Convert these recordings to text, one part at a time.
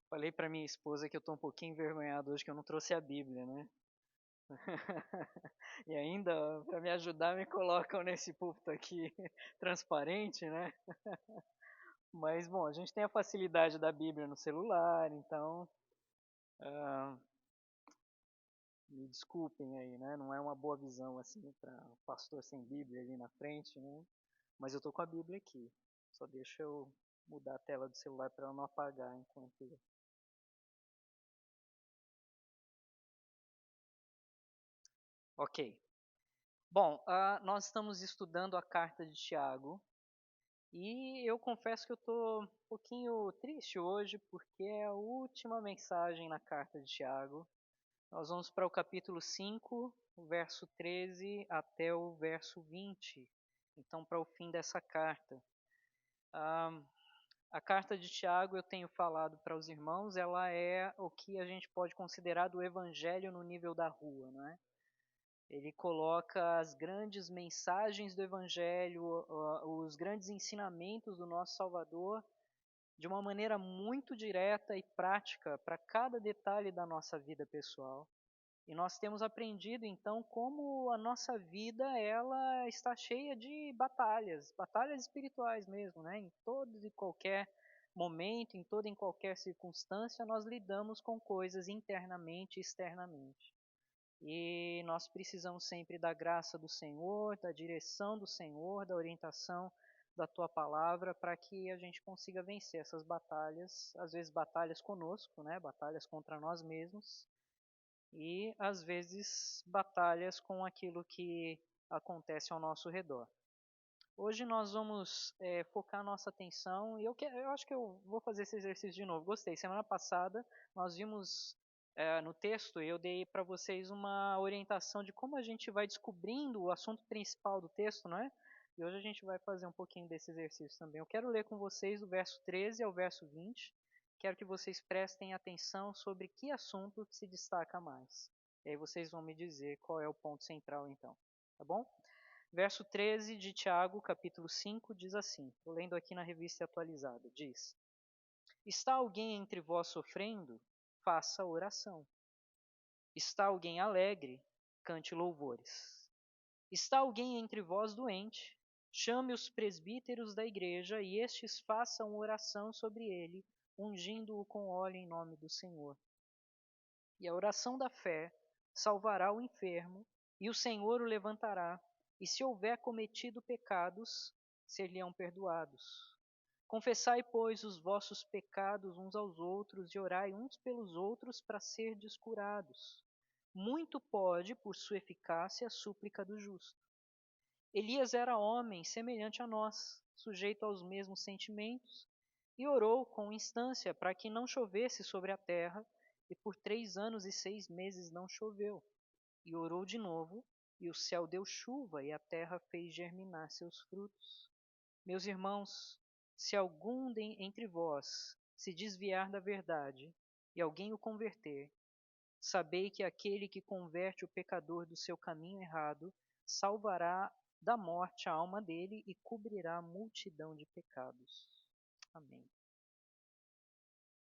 Falei para minha esposa que eu estou um pouquinho envergonhado hoje que eu não trouxe a Bíblia, né? E ainda, para me ajudar, me colocam nesse púlpito aqui transparente, né? Mas, bom, a gente tem a facilidade da Bíblia no celular, então, ah, me desculpem aí, né? Não é uma boa visão, assim, para o pastor sem Bíblia ali na frente, né? Mas eu tô com a Bíblia aqui. Só deixa eu mudar a tela do celular para ela não apagar enquanto. Ok. Bom, nós estamos estudando a carta de Tiago e eu confesso que eu estou um pouquinho triste hoje porque é a última mensagem na carta de Tiago. Nós vamos para o capítulo 5, o verso 13 até o verso 20. Então, para o fim dessa carta. Ah, a carta de Tiago, eu tenho falado para os irmãos, ela é o que a gente pode considerar do evangelho no nível da rua, não é? Ele coloca as grandes mensagens do Evangelho, os grandes ensinamentos do nosso Salvador, de uma maneira muito direta e prática para cada detalhe da nossa vida pessoal. E nós temos aprendido então como a nossa vida ela está cheia de batalhas, batalhas espirituais mesmo, né? Em todo e qualquer momento, em toda e qualquer circunstância, nós lidamos com coisas internamente e externamente. E nós precisamos sempre da graça do Senhor, da direção do Senhor, da orientação da tua palavra, para que a gente consiga vencer essas batalhas, às vezes batalhas conosco, né? Batalhas contra nós mesmos, e às vezes batalhas com aquilo que acontece ao nosso redor. Hoje nós vamos focar nossa atenção, e eu acho que eu vou fazer esse exercício de novo. Gostei. Semana passada nós vimos no texto, eu dei para vocês uma orientação de como a gente vai descobrindo o assunto principal do texto, não é? E hoje a gente vai fazer um pouquinho desse exercício também. Eu quero ler com vocês do verso 13 ao verso 20. Quero que vocês prestem atenção sobre que assunto que se destaca mais. E aí vocês vão me dizer qual é o ponto central então, tá bom? Verso 13 de Tiago, capítulo 5, diz assim, estou lendo aqui na revista atualizada, diz: Está alguém entre vós sofrendo? Faça oração. Está alguém alegre? Cante louvores. Está alguém entre vós doente? Chame os presbíteros da igreja e estes façam oração sobre ele, ungindo-o com óleo em nome do Senhor. E a oração da fé salvará o enfermo, e o Senhor o levantará, e se houver cometido pecados, ser-lhe-ão perdoados. Confessai, pois, os vossos pecados uns aos outros, e orai uns pelos outros para serdes curados. Muito pode, por sua eficácia, a súplica do justo. Elias era homem semelhante a nós, sujeito aos mesmos sentimentos, e orou com instância para que não chovesse sobre a terra, e por 3 anos e 6 meses não choveu. E orou de novo, e o céu deu chuva, e a terra fez germinar seus frutos. Meus irmãos, se algum entre vós se desviar da verdade, e alguém o converter, sabei que aquele que converte o pecador do seu caminho errado salvará da morte a alma dele e cobrirá a multidão de pecados. Amém.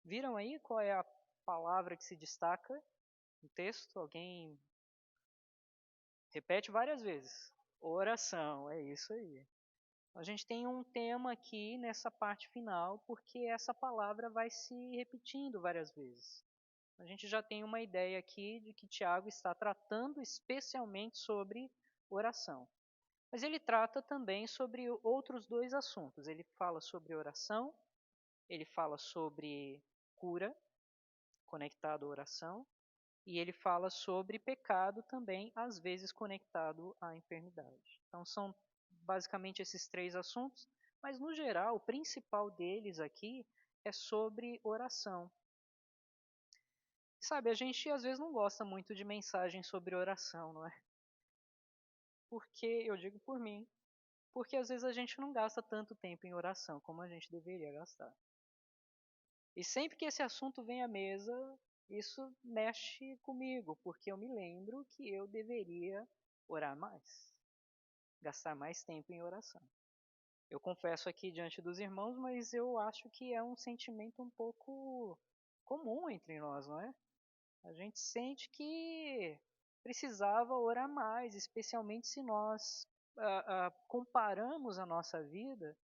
Viram aí qual é a palavra que se destaca no texto? Alguém repete várias vezes. Oração, é isso aí. A gente tem um tema aqui nessa parte final, porque essa palavra vai se repetindo várias vezes. A gente já tem uma ideia aqui de que Tiago está tratando especialmente sobre oração. Mas ele trata também sobre outros dois assuntos. Ele fala sobre oração, ele fala sobre cura, conectado à oração, e ele fala sobre pecado também, às vezes conectado à enfermidade. Então são basicamente esses três assuntos, mas no geral, o principal deles aqui é sobre oração. Sabe, a gente às vezes não gosta muito de mensagem sobre oração, não é? Porque, eu digo por mim, porque às vezes a gente não gasta tanto tempo em oração como a gente deveria gastar. E sempre que esse assunto vem à mesa, isso mexe comigo, porque eu me lembro que eu deveria orar mais, gastar mais tempo em oração. Eu confesso aqui diante dos irmãos, mas eu acho que é um sentimento um pouco comum entre nós, não é? A gente sente que precisava orar mais, especialmente se nós comparamos a nossa vida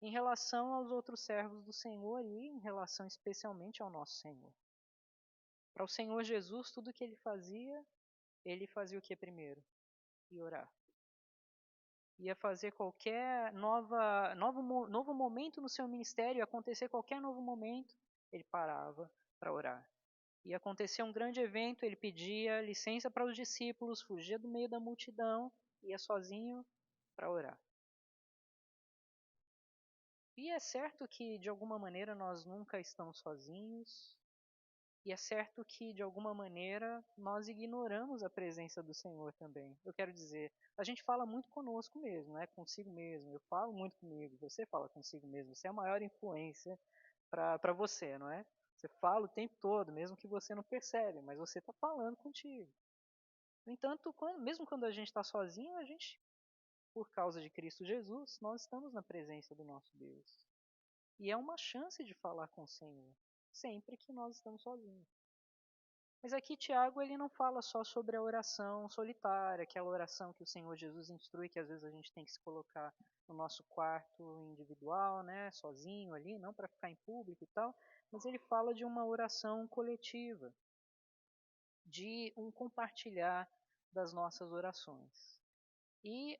em relação aos outros servos do Senhor e em relação especialmente ao nosso Senhor. Para o Senhor Jesus, tudo que ele fazia o que primeiro? Ia orar. Ia fazer qualquer novo momento no seu ministério, acontecer qualquer novo momento, ele parava para orar. Ia acontecer um grande evento, ele pedia licença para os discípulos, fugia do meio da multidão, ia sozinho para orar. E é certo que de alguma maneira nós nunca estamos sozinhos, e é certo que de alguma maneira nós ignoramos a presença do Senhor também. Eu quero dizer, a gente fala muito conosco mesmo, né? Consigo mesmo. Eu falo muito comigo, você fala consigo mesmo. Você é a maior influência para você, não é? Você fala o tempo todo, mesmo que você não percebe, mas você está falando contigo. No entanto, mesmo quando a gente está sozinho, a gente, por causa de Cristo Jesus, nós estamos na presença do nosso Deus. E é uma chance de falar com o Senhor, sempre que nós estamos sozinhos. Mas aqui Tiago ele não fala só sobre a oração solitária, aquela oração que o Senhor Jesus instrui, que às vezes a gente tem que se colocar no nosso quarto individual, né, sozinho ali, não para ficar em público e tal, mas ele fala de uma oração coletiva, de um compartilhar das nossas orações. E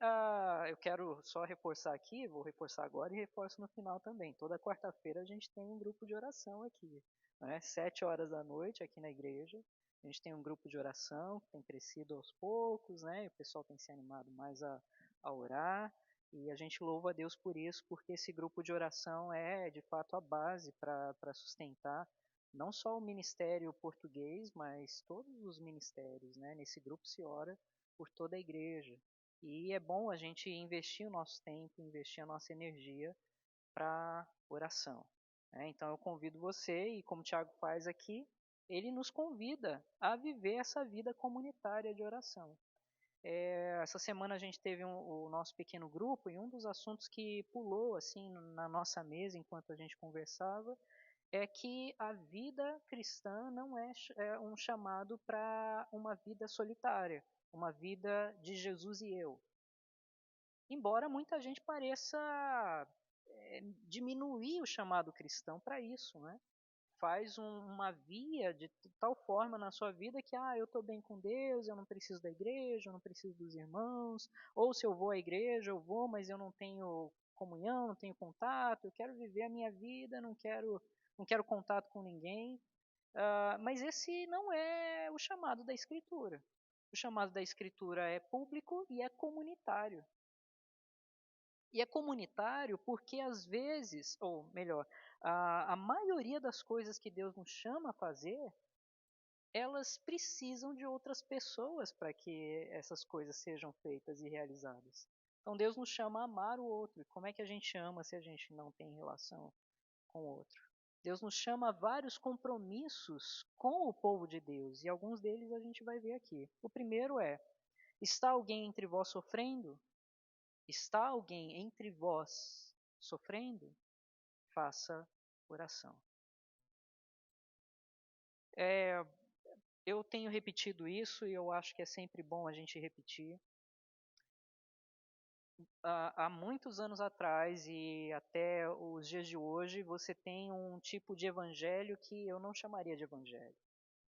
eu quero só reforçar aqui, vou reforçar agora e reforço no final também. Toda quarta-feira a gente tem um grupo de oração aqui, né? 7 horas da noite aqui na igreja. A gente tem um grupo de oração que tem crescido aos poucos, né? O pessoal tem se animado mais a orar. E a gente louva a Deus por isso, porque esse grupo de oração é de fato a base para sustentar não só o ministério português, mas todos os ministérios, né? Nesse grupo se ora por toda a igreja. E é bom a gente investir o nosso tempo, investir a nossa energia para oração. Né? Então eu convido você, e como o Tiago faz aqui, ele nos convida a viver essa vida comunitária de oração. Essa semana a gente teve o nosso pequeno grupo e um dos assuntos que pulou assim na nossa mesa enquanto a gente conversava é que a vida cristã não é um chamado para uma vida solitária, uma vida de Jesus e eu. Embora muita gente pareça diminuir o chamado cristão para isso, né? Faz uma via de tal forma na sua vida que eu estou bem com Deus, eu não preciso da igreja, eu não preciso dos irmãos, ou se eu vou à igreja, eu vou, mas eu não tenho comunhão, não tenho contato, eu quero viver a minha vida, não quero contato com ninguém. Mas esse não é o chamado da Escritura. O chamado da Escritura é público e é comunitário. E é comunitário porque às vezes, ou melhor, a maioria das coisas que Deus nos chama a fazer, elas precisam de outras pessoas para que essas coisas sejam feitas e realizadas. Então Deus nos chama a amar o outro. E como é que a gente ama se a gente não tem relação com o outro? Deus nos chama a vários compromissos com o povo de Deus, e alguns deles a gente vai ver aqui. O primeiro é: está alguém entre vós sofrendo? Está alguém entre vós sofrendo? Faça oração. Eu tenho repetido isso e eu acho que é sempre bom a gente repetir. Há muitos anos atrás e até os dias de hoje, você tem um tipo de evangelho que eu não chamaria de evangelho.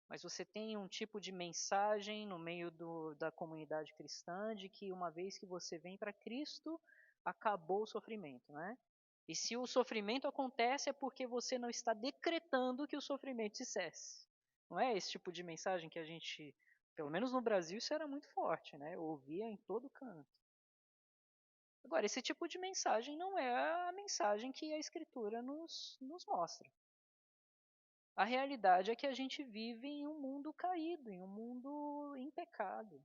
Mas você tem um tipo de mensagem no meio da comunidade cristã de que uma vez que você vem para Cristo, acabou o sofrimento, né? E se o sofrimento acontece é porque você não está decretando que o sofrimento cesse. Não é esse tipo de mensagem que a gente, pelo menos no Brasil, isso era muito forte, né? Eu ouvia em todo canto. Agora, esse tipo de mensagem não é a mensagem que a Escritura nos mostra. A realidade é que a gente vive em um mundo caído, em um mundo em pecado,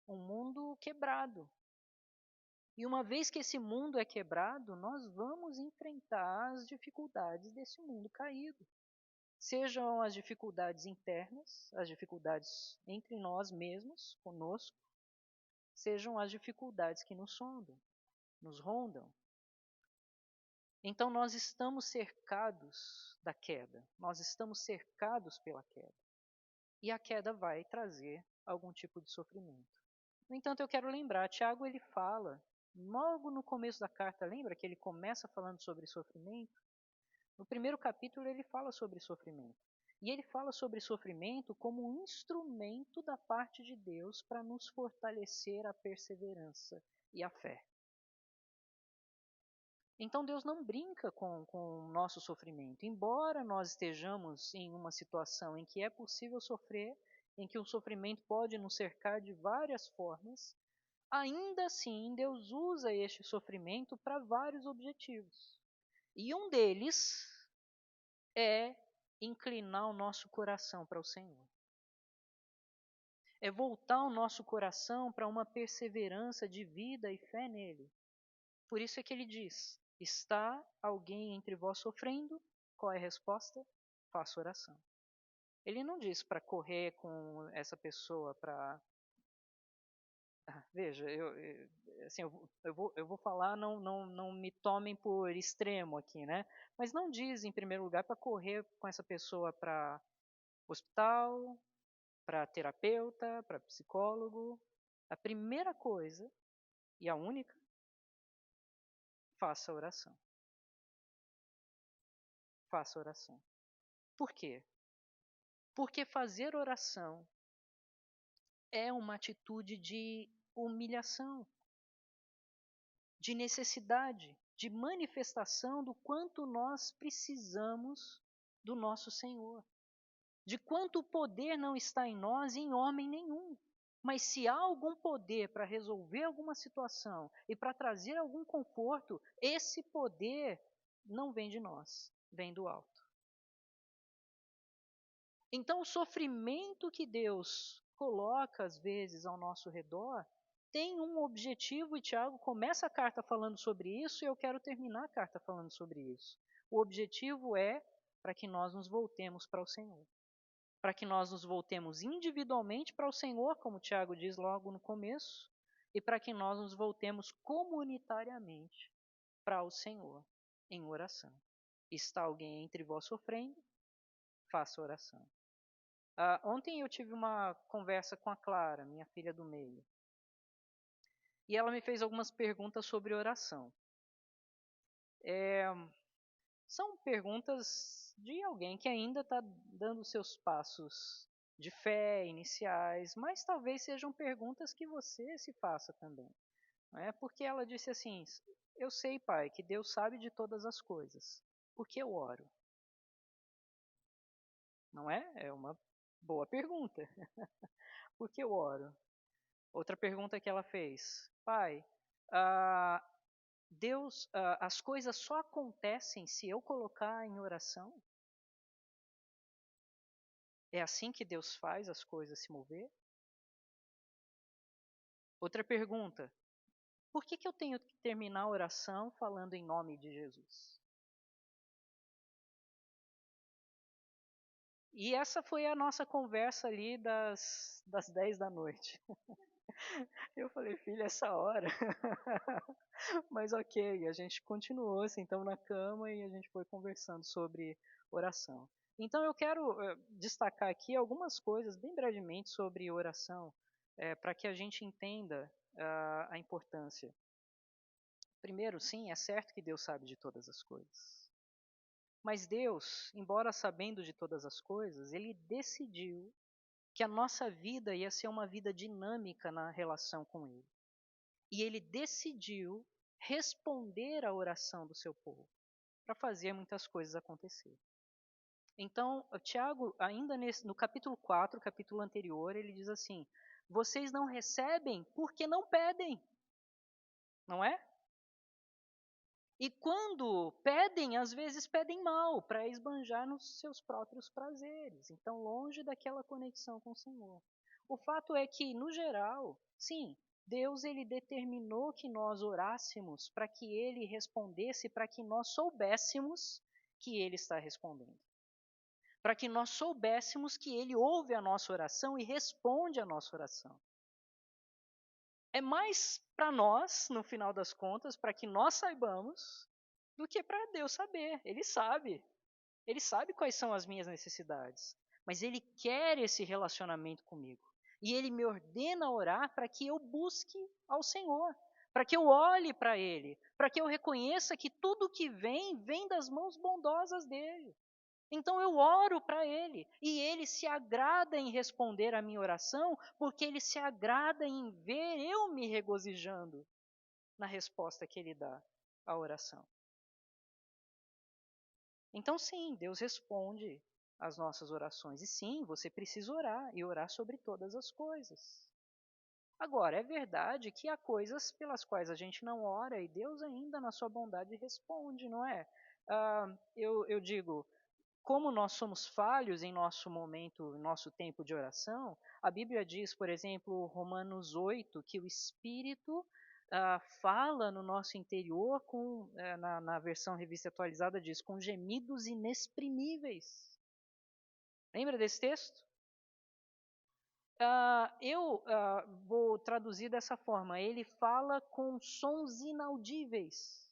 um mundo quebrado. E uma vez que esse mundo é quebrado, nós vamos enfrentar as dificuldades desse mundo caído. Sejam as dificuldades internas, as dificuldades entre nós mesmos, conosco, sejam as dificuldades que nos sondam, nos rondam. Então nós estamos cercados da queda, nós estamos cercados pela queda. E a queda vai trazer algum tipo de sofrimento. No entanto, eu quero lembrar, Tiago ele fala, logo no começo da carta, lembra que ele começa falando sobre sofrimento? No primeiro capítulo ele fala sobre sofrimento. E ele fala sobre sofrimento como um instrumento da parte de Deus para nos fortalecer a perseverança e a fé. Então Deus não brinca com o nosso sofrimento. Embora nós estejamos em uma situação em que é possível sofrer, em que o sofrimento pode nos cercar de várias formas, ainda assim Deus usa este sofrimento para vários objetivos. E um deles é inclinar o nosso coração para o Senhor. É voltar o nosso coração para uma perseverança de vida e fé nele. Por isso é que ele diz: está alguém entre vós sofrendo? Qual é a resposta? Faça oração. Ele não diz para correr com essa pessoa para. Veja, assim, eu vou falar, não me tomem por extremo aqui, né? Mas não diz, em primeiro lugar, para correr com essa pessoa para hospital, para terapeuta, para psicólogo. A primeira coisa, e a única, faça oração. Faça oração. Por quê? Porque fazer oração é uma atitude de humilhação, de necessidade, de manifestação do quanto nós precisamos do nosso Senhor, de quanto o poder não está em nós e em homem nenhum. Mas se há algum poder para resolver alguma situação e para trazer algum conforto, esse poder não vem de nós, vem do alto. Então, o sofrimento que Deus coloca, às vezes, ao nosso redor, tem um objetivo, e Tiago começa a carta falando sobre isso, e eu quero terminar a carta falando sobre isso. O objetivo é para que nós nos voltemos para o Senhor. Para que nós nos voltemos individualmente para o Senhor, como Tiago diz logo no começo, e para que nós nos voltemos comunitariamente para o Senhor, em oração. Está alguém entre vós sofrendo? Faça oração. Ontem eu tive uma conversa com a Clara, minha filha do meio, e ela me fez algumas perguntas sobre oração. São perguntas de alguém que ainda está dando seus passos de fé iniciais, mas talvez sejam perguntas que você se faça também. Não é? Porque ela disse assim: eu sei, pai, que Deus sabe de todas as coisas. Por que eu oro? Não é? É uma boa pergunta. Por que eu oro? Outra pergunta que ela fez: pai, ah, Deus, as coisas só acontecem se eu colocar em oração? É assim que Deus faz as coisas se mover? Outra pergunta: por que eu tenho que terminar a oração falando em nome de Jesus? E essa foi a nossa conversa ali das 10 da noite. Eu falei, filha, essa hora. Mas ok, a gente continuou sentamos na cama e a gente foi conversando sobre oração. Então eu quero destacar aqui algumas coisas bem brevemente sobre oração, para que a gente entenda a importância. Primeiro, sim, é certo que Deus sabe de todas as coisas. Mas Deus, embora sabendo de todas as coisas, Ele decidiu que a nossa vida ia ser uma vida dinâmica na relação com Ele. E Ele decidiu responder à oração do seu povo para fazer muitas coisas acontecer. Então, Tiago, ainda no capítulo 4, capítulo anterior, ele diz assim: vocês não recebem porque não pedem, não é? E quando pedem, às vezes pedem mal, para esbanjar nos seus próprios prazeres. Então, longe daquela conexão com o Senhor. O fato é que, no geral, sim, Deus ele determinou que nós orássemos para que ele respondesse, para que nós soubéssemos que ele está respondendo. Para que nós soubéssemos que ele ouve a nossa oração e responde a nossa oração. É mais para nós, no final das contas, para que nós saibamos do que para Deus saber. Ele sabe. Ele sabe quais são as minhas necessidades. Mas Ele quer esse relacionamento comigo. E Ele me ordena a orar para que eu busque ao Senhor. Para que eu olhe para Ele. Para que eu reconheça que tudo que vem, vem das mãos bondosas dEle. Então eu oro para Ele. E Ele se agrada em responder a minha oração, porque Ele se agrada em ver eu me regozijando na resposta que Ele dá à oração. Então, sim, Deus responde às nossas orações. E sim, você precisa orar e orar sobre todas as coisas. Agora, é verdade que há coisas pelas quais a gente não ora e Deus ainda, na sua bondade, responde, não é? Eu digo, como nós somos falhos em nosso momento, em nosso tempo de oração, a Bíblia diz, por exemplo, Romanos 8, que o Espírito fala no nosso interior, na versão revista atualizada diz, com gemidos inexprimíveis. Lembra desse texto? Eu vou traduzir dessa forma, ele fala com sons inaudíveis.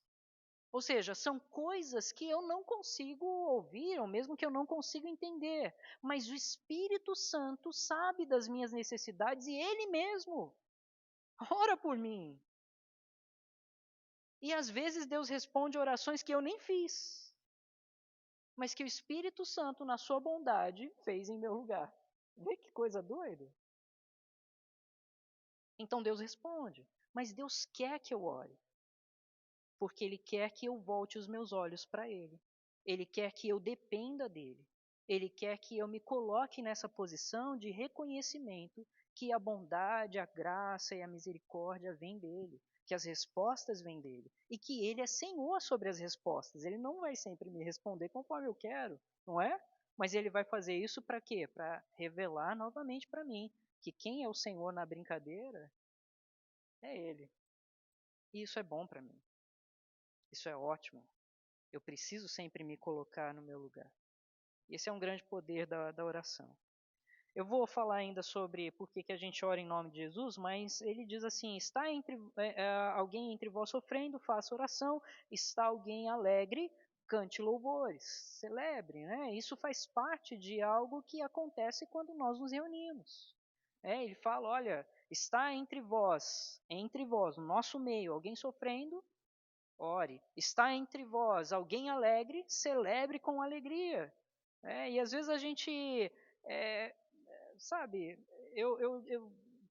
Ou seja, são coisas que eu não consigo ouvir, ou mesmo que eu não consigo entender. Mas o Espírito Santo sabe das minhas necessidades e Ele mesmo ora por mim. E às vezes Deus responde orações que eu nem fiz, mas que o Espírito Santo, na sua bondade, fez em meu lugar. Vê que coisa doida? Então Deus responde, mas Deus quer que eu ore. Porque Ele quer que eu volte os meus olhos para Ele. Ele quer que eu dependa dEle. Ele quer que eu me coloque nessa posição de reconhecimento que a bondade, a graça e a misericórdia vêm dEle, que as respostas vêm dEle e que Ele é Senhor sobre as respostas. Ele não vai sempre me responder conforme eu quero, não é? Mas Ele vai fazer isso para quê? Para revelar novamente para mim que quem é o Senhor na brincadeira é Ele. E isso é bom para mim. Isso é ótimo. Eu preciso sempre me colocar no meu lugar. Esse é um grande poder da oração. Eu vou falar ainda sobre por que a gente ora em nome de Jesus, mas ele diz assim: está alguém entre vós sofrendo, faça oração, está alguém alegre, cante louvores, celebre. Né? Isso faz parte de algo que acontece quando nós nos reunimos. Ele fala: olha, está entre vós, no nosso meio, alguém sofrendo, ore. Está entre vós alguém alegre, celebre com alegria. E às vezes a gente, é, sabe,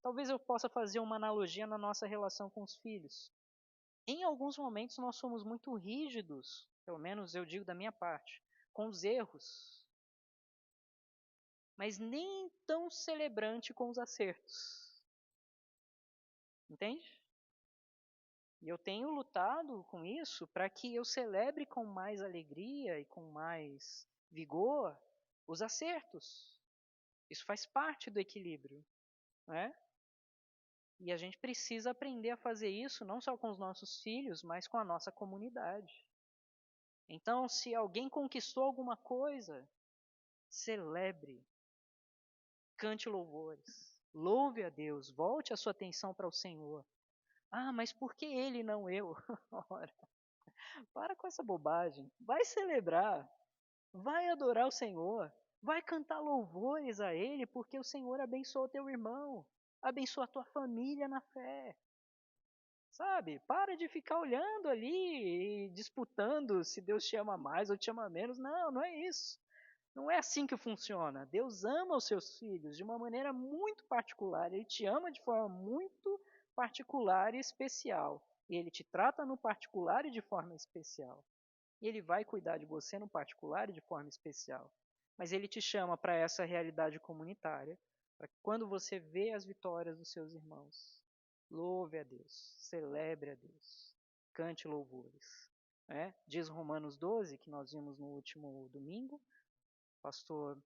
talvez eu possa fazer uma analogia na nossa relação com os filhos. Em alguns momentos nós somos muito rígidos, pelo menos eu digo da minha parte, com os erros, mas nem tão celebrante com os acertos. Entende? E eu tenho lutado com isso para que eu celebre com mais alegria e com mais vigor os acertos. Isso faz parte do equilíbrio, não é? E a gente precisa aprender a fazer isso não só com os nossos filhos, mas com a nossa comunidade. Então, se alguém conquistou alguma coisa, celebre, cante louvores, louve a Deus, volte a sua atenção para o Senhor. Ah, mas por que ele não eu? Ora, para com essa bobagem. Vai celebrar, vai adorar o Senhor, vai cantar louvores a Ele, porque o Senhor abençoou teu irmão, abençoa a tua família na fé. Sabe? Para de ficar olhando ali e disputando se Deus te ama mais ou te ama menos. Não, não é isso. Não é assim que funciona. Deus ama os seus filhos de uma maneira muito particular. Ele te ama de forma muito particular e especial. E ele te trata no particular e de forma especial. E ele vai cuidar de você no particular e de forma especial. Mas ele te chama para essa realidade comunitária, para que quando você vê as vitórias dos seus irmãos, louve a Deus, celebre a Deus, cante louvores. Diz Romanos 12, que nós vimos no último domingo, o pastor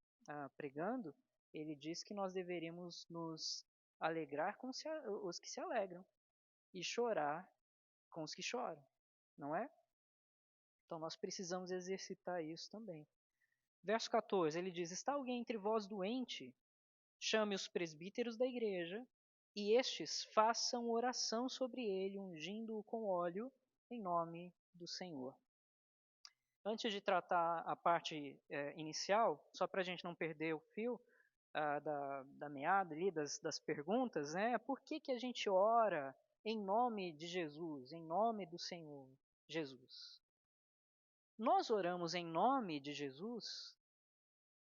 pregando, ele diz que nós deveríamos nos alegrar com os que se alegram e chorar com os que choram, não é? Então nós precisamos exercitar isso também. Verso 14, ele diz: está alguém entre vós doente? Chame os presbíteros da igreja, e estes façam oração sobre ele, ungindo-o com óleo, em nome do Senhor. Antes de tratar a parte inicial, só para a gente não perder o fio da meada ali, das perguntas, né? Por que a gente ora em nome de Jesus, em nome do Senhor Jesus? Nós oramos em nome de Jesus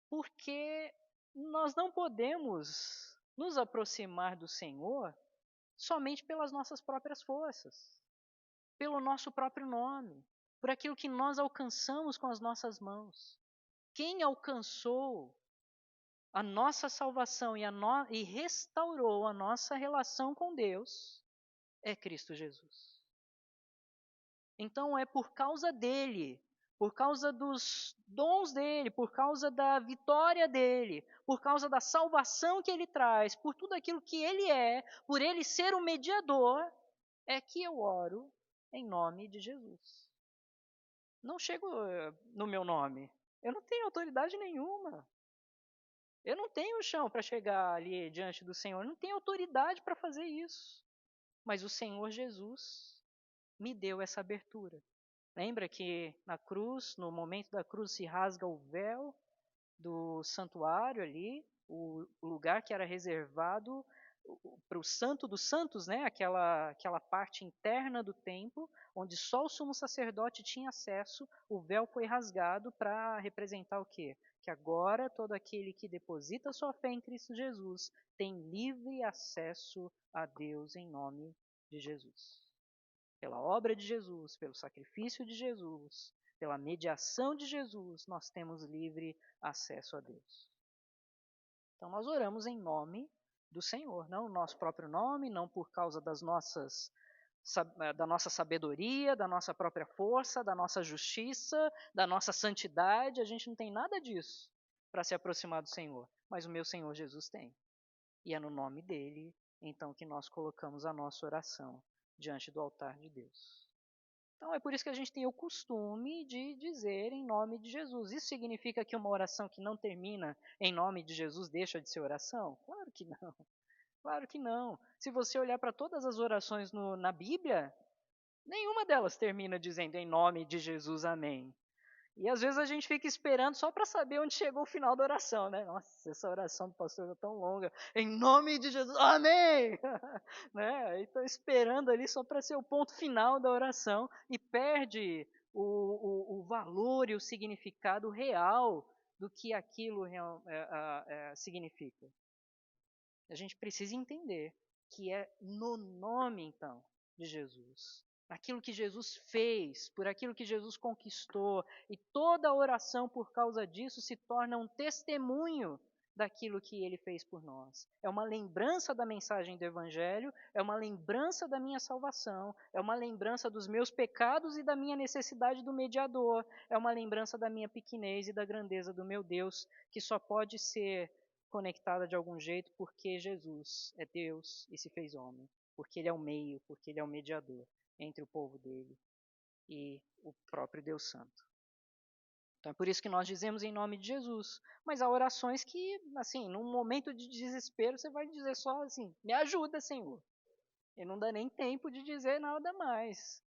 porque nós não podemos nos aproximar do Senhor somente pelas nossas próprias forças, pelo nosso próprio nome, por aquilo que nós alcançamos com as nossas mãos. Quem alcançou a nossa salvação e restaurou a nossa relação com Deus é Cristo Jesus. Então é por causa dele, por causa dos dons dele, por causa da vitória dele, por causa da salvação que ele traz, por tudo aquilo que ele é, por ele ser o mediador, é que eu oro em nome de Jesus. Não chego no meu nome. Eu não tenho autoridade nenhuma. Eu não tenho chão para chegar ali diante do Senhor. Eu não tenho autoridade para fazer isso. Mas o Senhor Jesus me deu essa abertura. Lembra que na cruz, no momento da cruz, se rasga o véu do santuário ali, o lugar que era reservado para o Santo dos Santos, né? Aquela parte interna do templo, onde só o sumo sacerdote tinha acesso, o véu foi rasgado para representar o quê? Que agora todo aquele que deposita sua fé em Cristo Jesus tem livre acesso a Deus em nome de Jesus. Pela obra de Jesus, pelo sacrifício de Jesus, pela mediação de Jesus, nós temos livre acesso a Deus. Então nós oramos em nome do Senhor, não o nosso próprio nome, não por causa da nossa sabedoria, da nossa própria força, da nossa justiça, da nossa santidade. A gente não tem nada disso para se aproximar do Senhor, mas o meu Senhor Jesus tem. E é no nome dele, então, que nós colocamos a nossa oração diante do altar de Deus. Então é por isso que a gente tem o costume de dizer em nome de Jesus. Isso significa que uma oração que não termina em nome de Jesus deixa de ser oração? Claro que não. Claro que não. Se você olhar para todas as orações na Bíblia, nenhuma delas termina dizendo em nome de Jesus, amém. E às vezes a gente fica esperando só para saber onde chegou o final da oração, né? Nossa, essa oração do pastor é tão longa. Em nome de Jesus, amém! Né? Então esperando ali só para ser o ponto final da oração e perde o valor e o significado real do que aquilo significa. A gente precisa entender que é no nome, então, de Jesus. Aquilo que Jesus fez, por aquilo que Jesus conquistou, e toda oração por causa disso se torna um testemunho daquilo que ele fez por nós. É uma lembrança da mensagem do Evangelho, é uma lembrança da minha salvação, é uma lembrança dos meus pecados e da minha necessidade do mediador, é uma lembrança da minha pequenez e da grandeza do meu Deus, que só pode ser conectada de algum jeito porque Jesus é Deus e se fez homem, porque ele é o meio, porque ele é o mediador entre o povo dele e o próprio Deus Santo. Então é por isso que nós dizemos em nome de Jesus. Mas há orações que, assim, num momento de desespero, você vai dizer só assim: me ajuda, Senhor. E não dá nem tempo de dizer nada mais.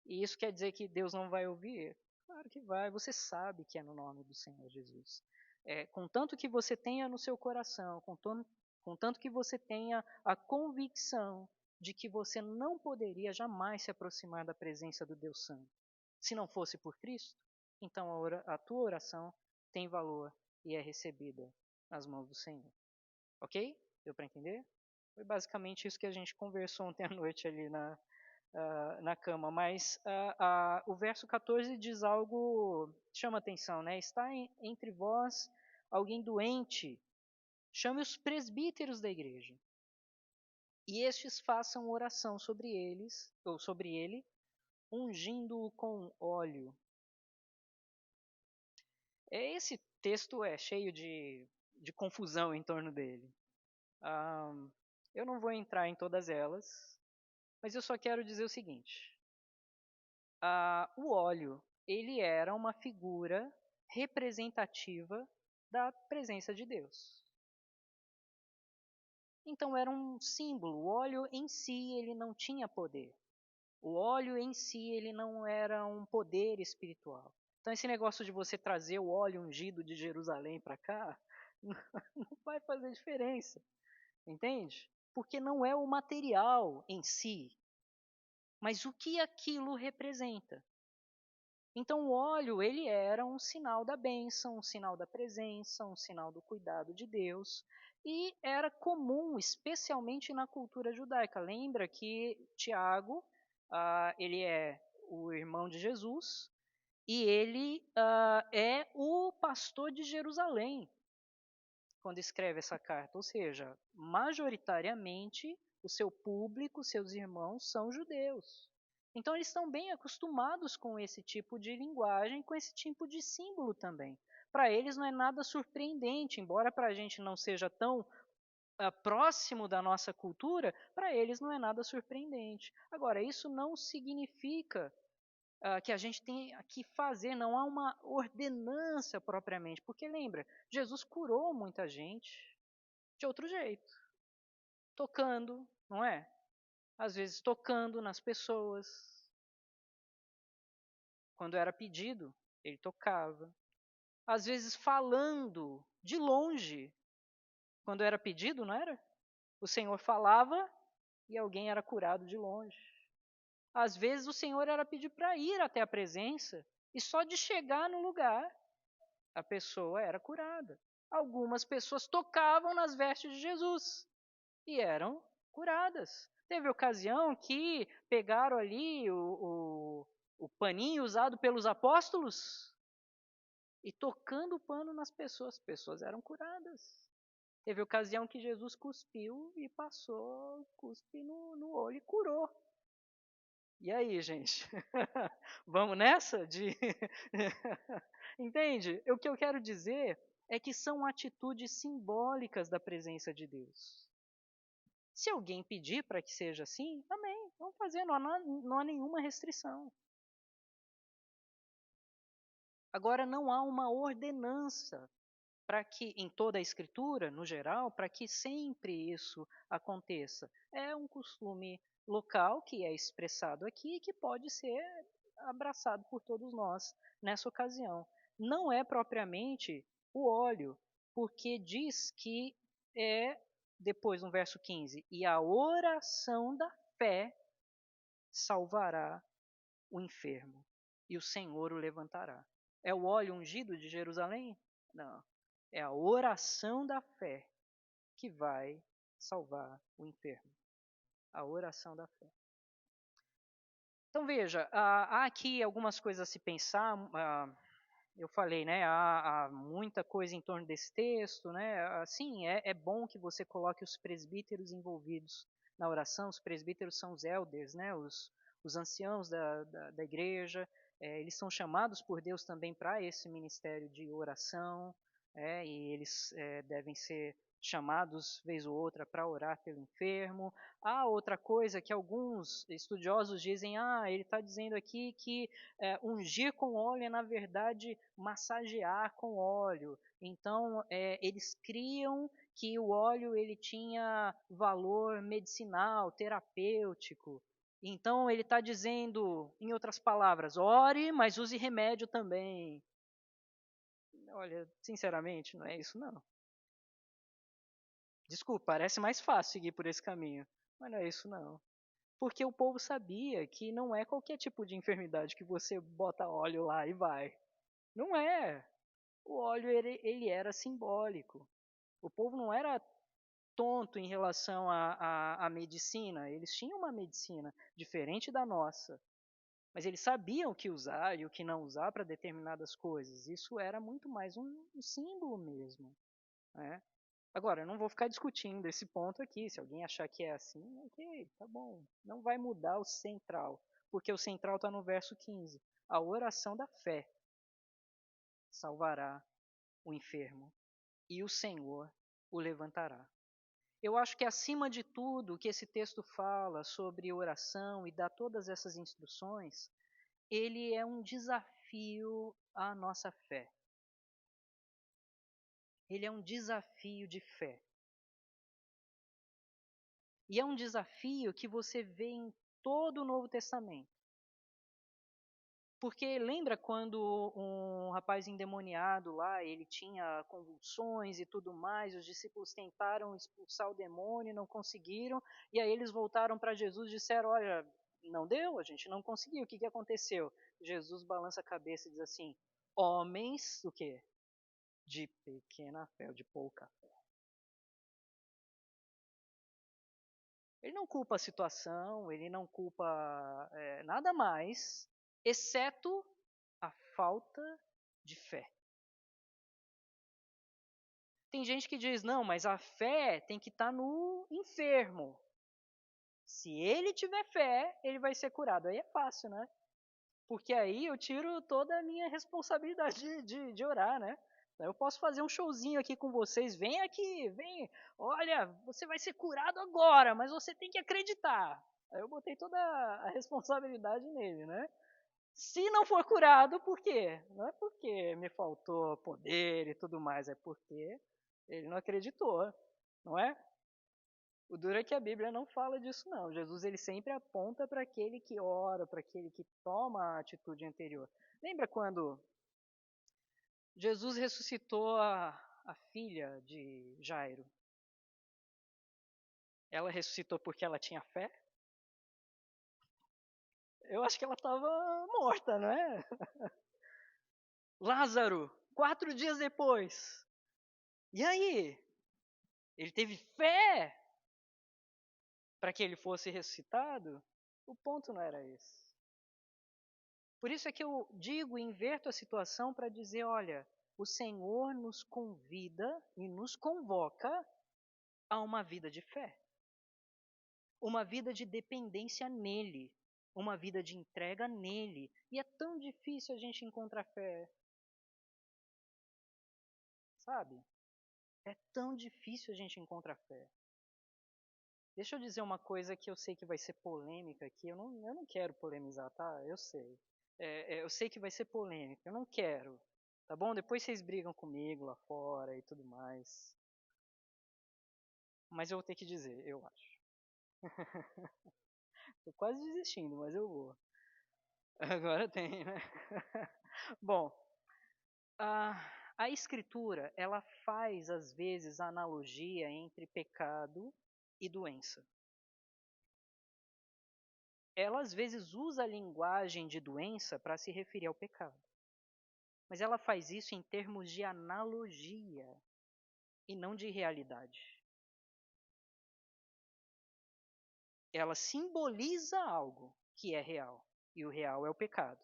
E isso quer dizer que Deus não vai ouvir? Claro que vai. Você sabe que é no nome do Senhor Jesus. Contanto que você tenha no seu coração, contanto que você tenha a convicção de que você não poderia jamais se aproximar da presença do Deus Santo. Se não fosse por Cristo, então a tua oração tem valor e é recebida nas mãos do Senhor. Ok? Deu para entender? Foi basicamente isso que a gente conversou ontem à noite ali na cama. Mas o verso 14 diz algo que chama atenção, né? Está entre vós alguém doente, chame os presbíteros da igreja. E estes façam oração sobre eles, ou sobre ele, ungindo-o com óleo. Esse texto é cheio de confusão em torno dele. Eu não vou entrar em todas elas, mas eu só quero dizer o seguinte. O óleo, ele era uma figura representativa da presença de Deus. Então era um símbolo. O óleo em si, ele não tinha poder. O óleo em si, ele não era um poder espiritual. Então esse negócio de você trazer o óleo ungido de Jerusalém para cá, não vai fazer diferença, entende? Porque não é o material em si, mas o que aquilo representa. Então o óleo, ele era um sinal da bênção, um sinal da presença, um sinal do cuidado de Deus, e era comum, especialmente na cultura judaica. Lembra que Tiago, ele é o irmão de Jesus, e ele é o pastor de Jerusalém, quando escreve essa carta. Ou seja, majoritariamente, o seu público, seus irmãos, são judeus. Então, eles estão bem acostumados com esse tipo de linguagem, com esse tipo de símbolo também. Para eles não é nada surpreendente, embora para a gente não seja tão próximo da nossa cultura, para eles não é nada surpreendente. Agora, isso não significa que a gente tem que fazer, não há uma ordenança propriamente, porque lembra, Jesus curou muita gente de outro jeito, tocando, não é? Às vezes tocando nas pessoas, quando era pedido, ele tocava. Às vezes falando de longe, quando era pedido, não era? O Senhor falava e alguém era curado de longe. Às vezes o Senhor era pedir para ir até a presença e só de chegar no lugar a pessoa era curada. Algumas pessoas tocavam nas vestes de Jesus e eram curadas. Teve ocasião que pegaram ali o paninho usado pelos apóstolos e tocando o pano nas pessoas, as pessoas eram curadas. Teve ocasião que Jesus cuspiu e passou cuspe no olho e curou. E aí, gente? Vamos nessa? Entende? O que eu quero dizer é que são atitudes simbólicas da presença de Deus. Se alguém pedir para que seja assim, amém, vamos fazer, não há nenhuma restrição. Agora, não há uma ordenança para que, em toda a Escritura, no geral, para que sempre isso aconteça. É um costume local que é expressado aqui e que pode ser abraçado por todos nós nessa ocasião. Não é propriamente o óleo, porque diz que é, depois no verso 15, e a oração da fé salvará o enfermo, e o Senhor o levantará. É o óleo ungido de Jerusalém? Não. É a oração da fé que vai salvar o enfermo. A oração da fé. Então veja, há aqui algumas coisas a se pensar. Eu falei, né? Há muita coisa em torno desse texto, né? Assim, é bom que você coloque os presbíteros envolvidos na oração. Os presbíteros são os elders, né? Os anciãos da igreja. Eles são chamados por Deus também para esse ministério de oração, e eles devem ser chamados vez ou outra para orar pelo enfermo. Há outra coisa que alguns estudiosos dizem, ele está dizendo aqui que ungir com óleo é, na verdade, massagear com óleo. Então, eles criam que o óleo ele tinha valor medicinal, terapêutico. Então, ele está dizendo, em outras palavras, ore, mas use remédio também. Olha, sinceramente, não é isso não. Desculpa, parece mais fácil seguir por esse caminho, mas não é isso não. Porque o povo sabia que não é qualquer tipo de enfermidade que você bota óleo lá e vai. Não é. O óleo ele era simbólico. O povo não era tonto em relação à medicina. Eles tinham uma medicina diferente da nossa. Mas eles sabiam o que usar e o que não usar para determinadas coisas. Isso era muito mais um símbolo mesmo. Né? Agora, eu não vou ficar discutindo esse ponto aqui. Se alguém achar que é assim, ok, tá bom. Não vai mudar o central, porque o central está no verso 15. A oração da fé salvará o enfermo e o Senhor o levantará. Eu acho que, acima de tudo, o que esse texto fala sobre oração e dá todas essas instruções, ele é um desafio à nossa fé. Ele é um desafio de fé. E é um desafio que você vê em todo o Novo Testamento. Porque lembra quando um rapaz endemoniado lá, ele tinha convulsões e tudo mais, os discípulos tentaram expulsar o demônio, e não conseguiram, e aí eles voltaram para Jesus e disseram, olha, não deu, a gente não conseguiu, o que aconteceu? Jesus balança a cabeça e diz assim, homens, o quê? De pequena fé, ou de pouca fé. Ele não culpa a situação, ele não culpa nada mais, exceto a falta de fé. Tem gente que diz, não, mas a fé tem que estar no enfermo. Se ele tiver fé, ele vai ser curado. Aí é fácil, né? Porque aí eu tiro toda a minha responsabilidade de orar, né? Eu posso fazer um showzinho aqui com vocês. Vem aqui, vem. Olha, você vai ser curado agora, mas você tem que acreditar. Aí eu botei toda a responsabilidade nele, né? Se não for curado, por quê? Não é porque me faltou poder e tudo mais, é porque ele não acreditou, não é? O duro é que a Bíblia não fala disso não. Jesus ele sempre aponta para aquele que ora, para aquele que toma a atitude anterior. Lembra quando Jesus ressuscitou a filha de Jairo? Ela ressuscitou porque ela tinha fé? Eu acho que ela estava morta, não é? Lázaro, 4 dias depois. E aí? Ele teve fé para que ele fosse ressuscitado? O ponto não era esse. Por isso é que eu digo e inverto a situação para dizer, olha, o Senhor nos convida e nos convoca a uma vida de fé. Uma vida de dependência nele. Uma vida de entrega nele. E é tão difícil a gente encontrar fé. Sabe? É tão difícil a gente encontrar fé. Deixa eu dizer uma coisa que eu sei que vai ser polêmica aqui. Eu não quero polemizar, tá? Eu sei. Eu sei que vai ser polêmica. Eu não quero. Tá bom? Depois vocês brigam comigo lá fora e tudo mais. Mas eu vou ter que dizer, eu acho. Tô quase desistindo, mas eu vou. Agora tem, né? Bom, a, a escritura, ela faz às vezes analogia entre pecado e doença. Ela às vezes usa a linguagem de doença para se referir ao pecado. Mas ela faz isso em termos de analogia e não de realidade. Ela simboliza algo que é real, e o real é o pecado.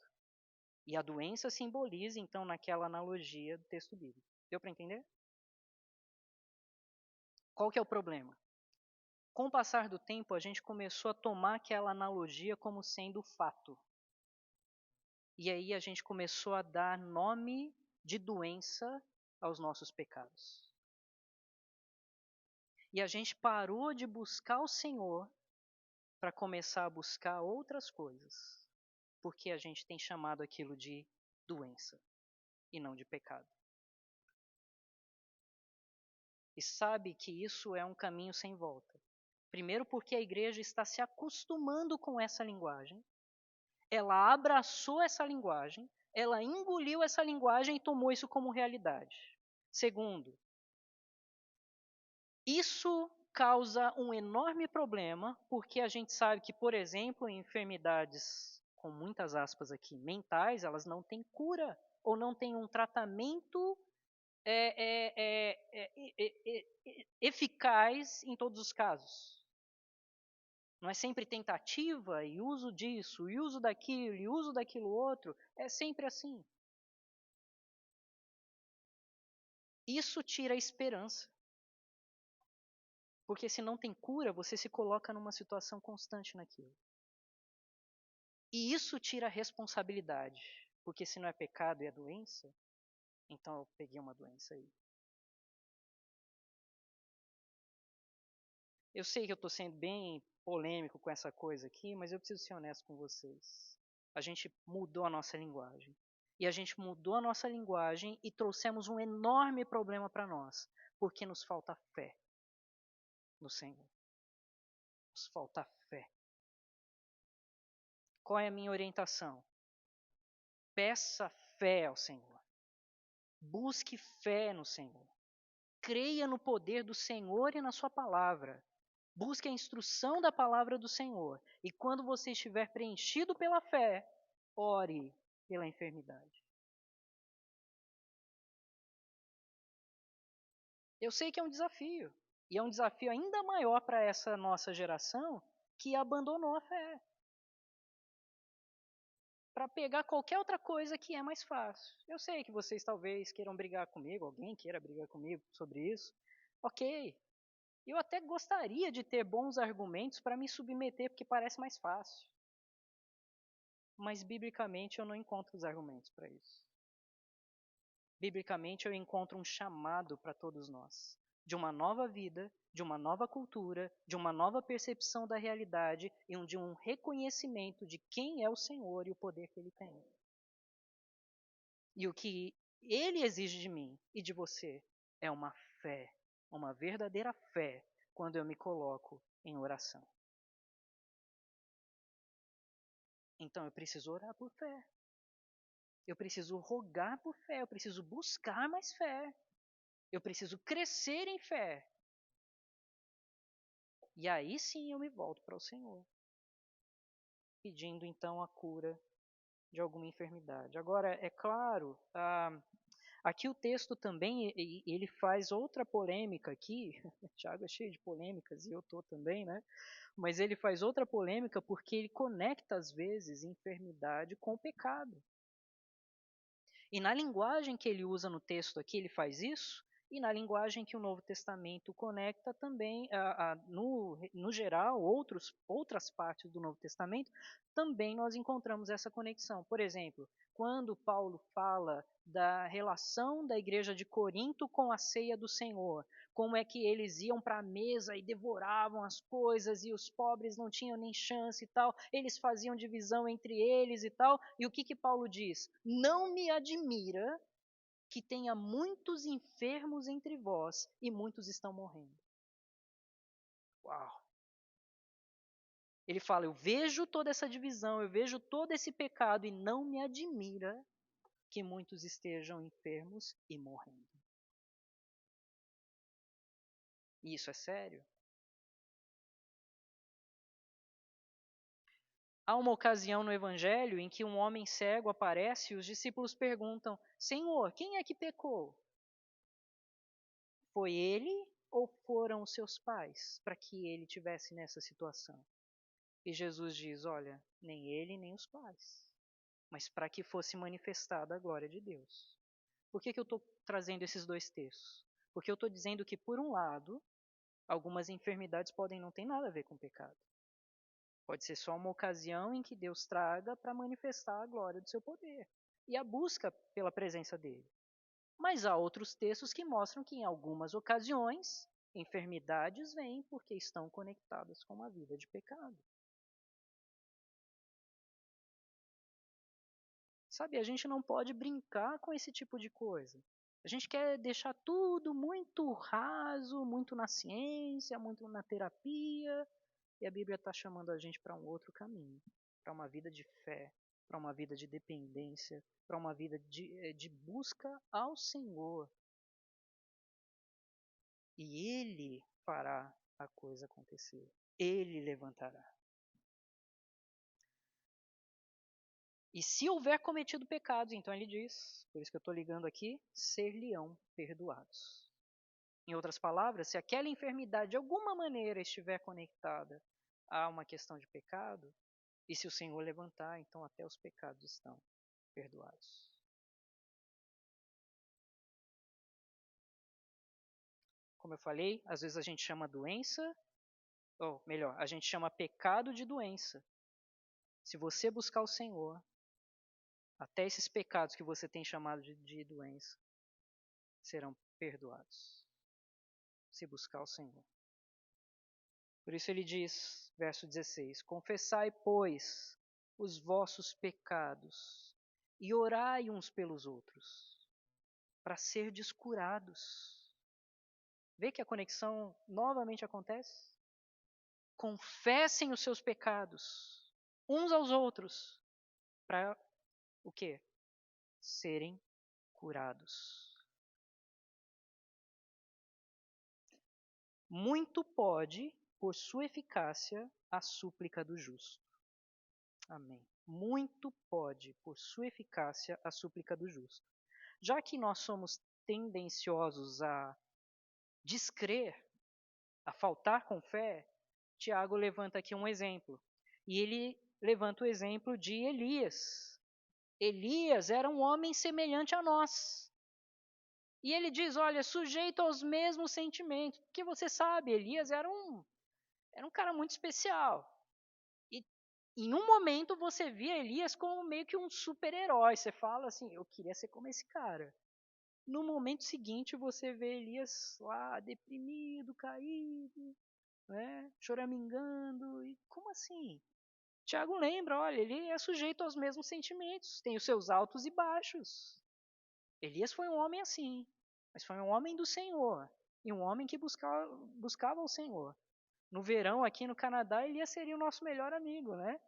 E a doença simboliza, então, naquela analogia do texto bíblico. Deu para entender? Qual que é o problema? Com o passar do tempo, a gente começou a tomar aquela analogia como sendo fato. E aí a gente começou a dar nome de doença aos nossos pecados. E a gente parou de buscar o Senhor para começar a buscar outras coisas. Porque a gente tem chamado aquilo de doença e não de pecado. E sabe que isso é um caminho sem volta. Primeiro, porque a igreja está se acostumando com essa linguagem, ela abraçou essa linguagem, ela engoliu essa linguagem e tomou isso como realidade. Segundo, isso causa um enorme problema, porque a gente sabe que, por exemplo, enfermidades, com muitas aspas aqui, mentais, elas não têm cura ou não têm um tratamento eficaz em todos os casos. Não é sempre tentativa e uso disso, e uso daquilo, e uso daquilo outro. É sempre assim. Isso tira a esperança. Porque se não tem cura, você se coloca numa situação constante naquilo. E isso tira a responsabilidade. Porque se não é pecado e é doença, então eu peguei uma doença aí. Eu sei que eu estou sendo bem polêmico com essa coisa aqui, mas eu preciso ser honesto com vocês. A gente mudou a nossa linguagem. E a gente mudou a nossa linguagem e trouxemos um enorme problema para nós, porque nos falta fé no Senhor. Nos falta fé. Qual é a minha orientação? Peça fé ao Senhor. Busque fé no Senhor. Creia no poder do Senhor e na sua palavra. Busque a instrução da palavra do Senhor. E quando você estiver preenchido pela fé, ore pela enfermidade. Eu sei que é um desafio. E é um desafio ainda maior para essa nossa geração que abandonou a fé. Para pegar qualquer outra coisa que é mais fácil. Eu sei que vocês talvez queiram brigar comigo, alguém queira brigar comigo sobre isso. Ok. Eu até gostaria de ter bons argumentos para me submeter, porque parece mais fácil. Mas biblicamente eu não encontro os argumentos para isso. Biblicamente eu encontro um chamado para todos nós, de uma nova vida, de uma nova cultura, de uma nova percepção da realidade e de um reconhecimento de quem é o Senhor e o poder que Ele tem. E o que Ele exige de mim e de você é uma fé, uma verdadeira fé, quando eu me coloco em oração. Então eu preciso orar por fé. Eu preciso rogar por fé, eu preciso buscar mais fé. Eu preciso crescer em fé. E aí sim eu me volto para o Senhor, pedindo então a cura de alguma enfermidade. Agora, é claro, aqui o texto também, ele faz outra polêmica aqui, Tiago é cheio de polêmicas e eu estou também, né? Mas ele faz outra polêmica porque ele conecta às vezes enfermidade com o pecado. E na linguagem que ele usa no texto aqui, ele faz isso, e na linguagem que o Novo Testamento conecta também, no geral, outras partes do Novo Testamento, também nós encontramos essa conexão. Por exemplo, quando Paulo fala da relação da igreja de Corinto com a ceia do Senhor, como é que eles iam para a mesa e devoravam as coisas e os pobres não tinham nem chance e tal, eles faziam divisão entre eles e tal, e o que Paulo diz? Não me admira que tenha muitos enfermos entre vós e muitos estão morrendo. Uau! Ele fala, eu vejo toda essa divisão, eu vejo todo esse pecado e não me admira que muitos estejam enfermos e morrendo. E isso é sério? Há uma ocasião no Evangelho em que um homem cego aparece e os discípulos perguntam: Senhor, quem é que pecou? Foi ele ou foram os seus pais para que ele tivesse nessa situação? E Jesus diz: Olha, nem ele nem os pais, mas para que fosse manifestada a glória de Deus. Por que eu estou trazendo esses dois textos? Porque eu estou dizendo que, por um lado, algumas enfermidades podem não ter nada a ver com pecado. Pode ser só uma ocasião em que Deus traga para manifestar a glória do seu poder e a busca pela presença dele. Mas há outros textos que mostram que, em algumas ocasiões, enfermidades vêm porque estão conectadas com uma vida de pecado. Sabe, a gente não pode brincar com esse tipo de coisa. A gente quer deixar tudo muito raso, muito na ciência, muito na terapia, e a Bíblia está chamando a gente para um outro caminho, para uma vida de fé, para uma vida de dependência, para uma vida de busca ao Senhor. E Ele fará a coisa acontecer. Ele levantará. E se houver cometido pecados, então ele diz, por isso que eu estou ligando aqui, ser-lhe-ão perdoados. Em outras palavras, se aquela enfermidade de alguma maneira estiver conectada a uma questão de pecado, e se o Senhor levantar, então até os pecados estão perdoados. Como eu falei, às vezes a gente chama doença, ou melhor, a gente chama pecado de doença. Se você buscar o Senhor, até esses pecados que você tem chamado de doença serão perdoados. Se buscar o Senhor. Por isso ele diz, verso 16: Confessai, pois, os vossos pecados e orai uns pelos outros, para serdes curados. Vê que a conexão novamente acontece? Confessem os seus pecados uns aos outros, para o quê? serem curados. Muito pode, por sua eficácia, a súplica do justo. Amém. Muito pode, por sua eficácia, a súplica do justo. Já que nós somos tendenciosos a descrer, a faltar com fé, Tiago levanta aqui um exemplo. E ele levanta o exemplo de Elias. Elias era um homem semelhante a nós. E ele diz, olha, sujeito aos mesmos sentimentos. Porque você sabe, Elias era um cara muito especial. E em um momento você via Elias como meio que um super-herói. Você fala assim, eu queria ser como esse cara. No momento seguinte você vê Elias lá deprimido, caído, né, choramingando. E como assim? Tiago lembra, olha, ele é sujeito aos mesmos sentimentos, tem os seus altos e baixos. Elias foi um homem assim, mas foi um homem do Senhor, e um homem que buscava o Senhor. No verão, aqui no Canadá, Elias seria o nosso melhor amigo, né?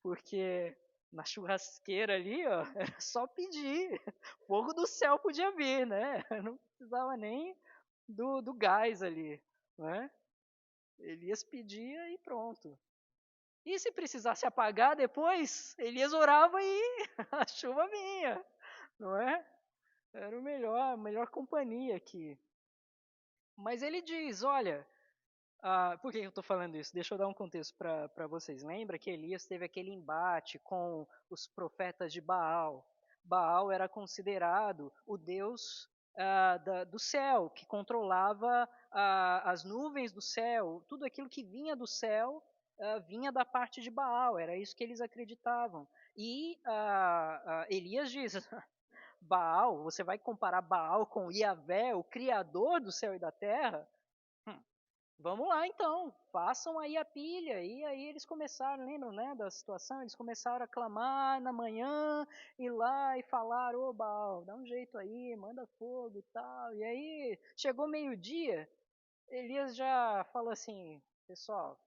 Porque na churrasqueira ali, ó, era só pedir. Fogo do céu podia vir, né? Não precisava nem do gás ali, né? Elias pedia e pronto. E se precisasse apagar depois, Elias orava e a chuva vinha, não é? Era a melhor companhia aqui. Mas ele diz, olha, por que eu estou falando isso? Deixa eu dar um contexto para vocês. Lembra que Elias teve aquele embate com os profetas de Baal. Baal era considerado o deus do céu, que controlava as nuvens do céu. Tudo aquilo que vinha do céu vinha da parte de Baal. Era isso que eles acreditavam. E Elias diz, Baal, você vai comparar Baal com Yahvé, o criador do céu e da terra? Vamos lá então, façam aí a pilha. E aí eles começaram, lembram, né, da situação? Eles começaram a clamar na manhã, ir lá e falar, ô Baal, dá um jeito aí, manda fogo e tal. E aí chegou meio-dia, Elias já falou assim, pessoal,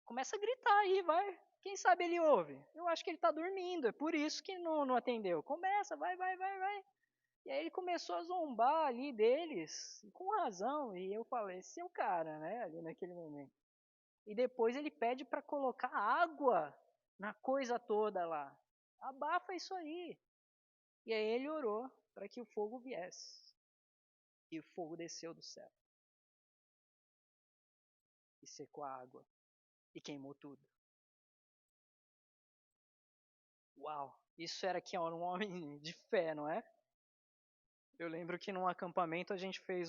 começa a gritar aí, vai. Quem sabe ele ouve? Eu acho que ele está dormindo, é por isso que não atendeu. Começa, vai, vai, vai, vai. E aí ele começou a zombar ali deles, com razão, e eu falei, esse é o cara, né, ali naquele momento. E depois ele pede para colocar água na coisa toda lá. Abafa isso aí. E aí ele orou para que o fogo viesse. E o fogo desceu do céu. E secou a água. E queimou tudo. Uau! Isso era que era um homem de fé, não é? Eu lembro que num acampamento a gente fez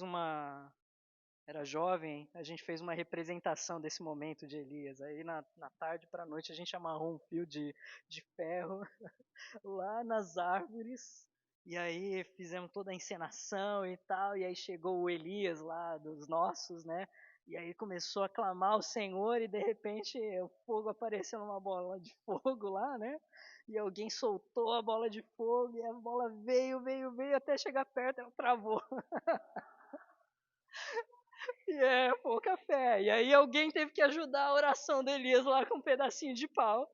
era jovem, a gente fez uma representação desse momento de Elias. Aí na tarde para a noite a gente amarrou um fio de ferro lá nas árvores. E aí fizemos toda a encenação e tal. E aí chegou o Elias lá dos nossos, né? E aí começou a clamar o Senhor e de repente o fogo apareceu numa bola de fogo lá, né? E alguém soltou a bola de fogo e a bola veio até chegar perto, ela travou. E pouca fé. E aí alguém teve que ajudar a oração de Elias lá com um pedacinho de pau.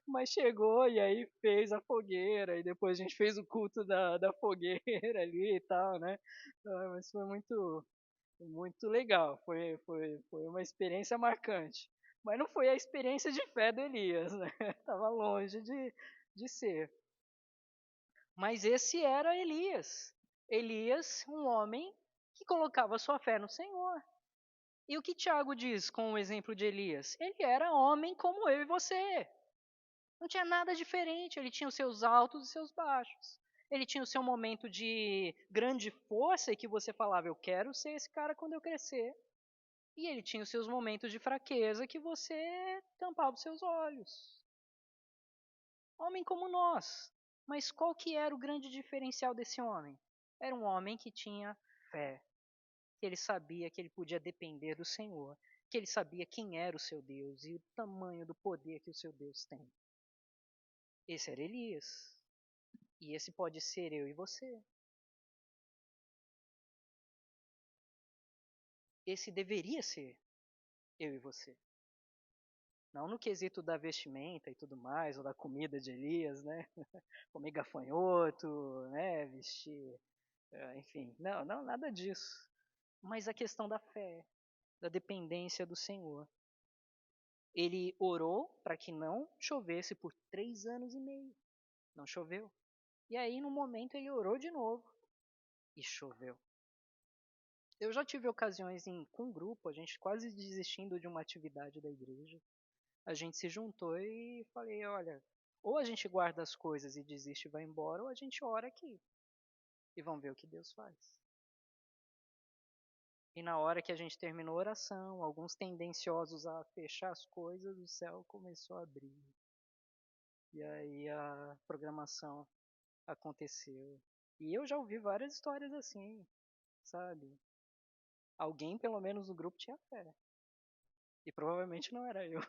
Mas chegou e aí fez a fogueira. E depois a gente fez o culto da fogueira ali e tal, né? Mas foi muito legal. Foi uma experiência marcante. Mas não foi a experiência de fé do Elias, né? Tava longe de ser. Mas esse era Elias. Elias, um homem que colocava sua fé no Senhor. E o que Tiago diz com o exemplo de Elias? Ele era homem como eu e você. Não tinha nada diferente. Ele tinha os seus altos e seus baixos. Ele tinha o seu momento de grande força e que você falava, eu quero ser esse cara quando eu crescer. E ele tinha os seus momentos de fraqueza que você tampava os seus olhos. Homem como nós. Mas qual que era o grande diferencial desse homem? Era um homem que tinha fé, que ele sabia que ele podia depender do Senhor, que ele sabia quem era o seu Deus e o tamanho do poder que o seu Deus tem. Esse era Elias. E esse pode ser eu e você. Esse deveria ser eu e você. Não no quesito da vestimenta e tudo mais, ou da comida de Elias, né? Comer gafanhoto, né? Vestir, enfim. Não, não, nada disso. Mas a questão da fé, da dependência do Senhor. Ele orou para que não chovesse por 3 anos e meio. Não choveu. E aí, no momento, ele orou de novo e choveu. Eu já tive ocasiões com um grupo, a gente quase desistindo de uma atividade da igreja. A gente se juntou e falei, olha, ou a gente guarda as coisas e desiste e vai embora, ou a gente ora aqui. E vamos ver o que Deus faz. E na hora que a gente terminou a oração, alguns tendenciosos a fechar as coisas, o céu começou a abrir. E aí a programação aconteceu. E eu já ouvi várias histórias assim, sabe? Alguém, pelo menos no grupo, tinha fé. E provavelmente não era eu.